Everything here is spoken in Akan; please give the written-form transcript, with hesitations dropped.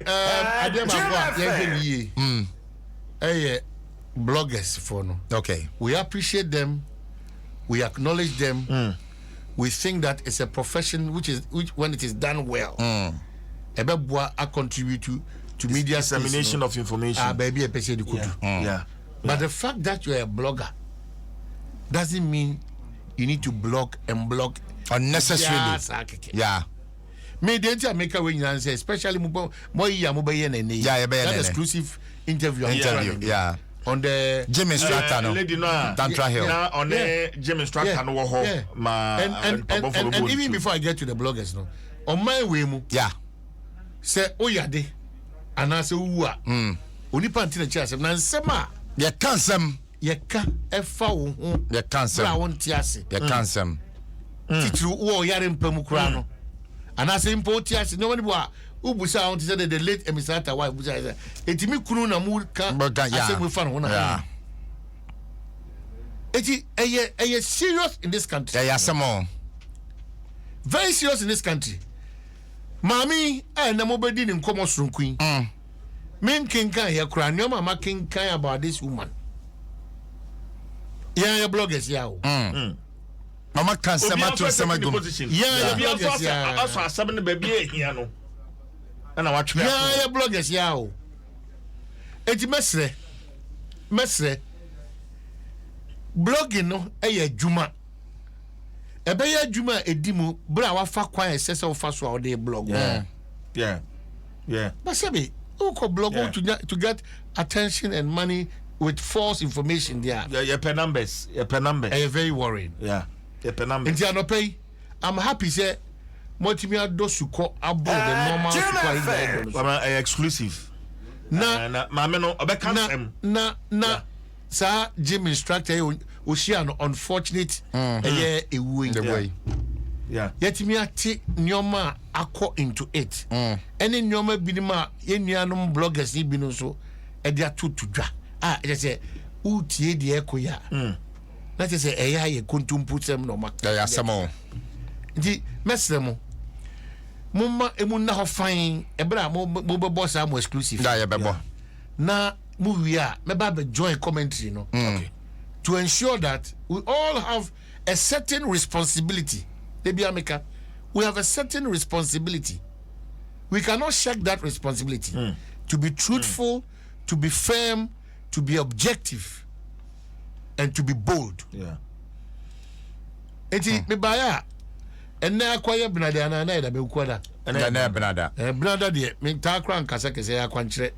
Adom bloggers for no. Okay. We appreciate them. We acknowledge them. We think that it's a profession which when it is done well, I contribute to media dissemination of information. Baby, yeah. But the fact that you're a blogger doesn't mean you need to blog and blog unnecessarily. Yeah. Me didn't make a way answer, especially that exclusive interview. Yeah. On the gym instructor, Tantra Hill. On the gym instructor, and even before I get to the bloggers, no, on my way, say, oh, yeah, de, and I say, only panting chairs, and Sema, you can't some, you can't a foul, you can't say, I want Tiasi, you can't some. Titru, oh, Yarim Pemukrano, and I say, import Tiasi, no one was. Ubusa on to say the late emisata wife busa say etimi kunu na mu kan ase mu fa no na eye serious in this country. Yeah, some very serious in this country. Mami na mo bedi ni nkomo sonkun men kinkan here kura no mama kinkan about this woman. Yeah, bloggers ya o mama kan sema to sema go yeah bloggers ya aso asem ne ba bi ehia no and I watch yeah bloggers yao eti mesre blogging no eye adwuma ebe ya adwuma edimu bra wa fa kwan esese wo fa so a de blog yeah but sabi who ko blog to get attention and money with false information there your pen numbers very worrying your pen numbers nti anopai I'm happy say Motimia dosuko abo the normal exclusive na mama no obeka na sa gym instructor oshia no unfortunate ewu in the way yetimia ti nyoma akọ into it any nyoma binima yenuanom bloggers ni binu so e dia tutudwa e say utie de ekoya na say eya ye kontumputem no ma ya samo ndi mesremo mumma emunna ho fan ebra mo be boss am exclusive da ya bebo na movie a me ba be join commentary no okay to ensure that we all have a certain responsibility we have a certain responsibility. We cannot shirk that responsibility to be truthful, to be firm, to be objective, and to be bold. Eti me baya ena akwaya benada na na be ukwada ena benada benada de me ta kra nkasa kese ya kwankyere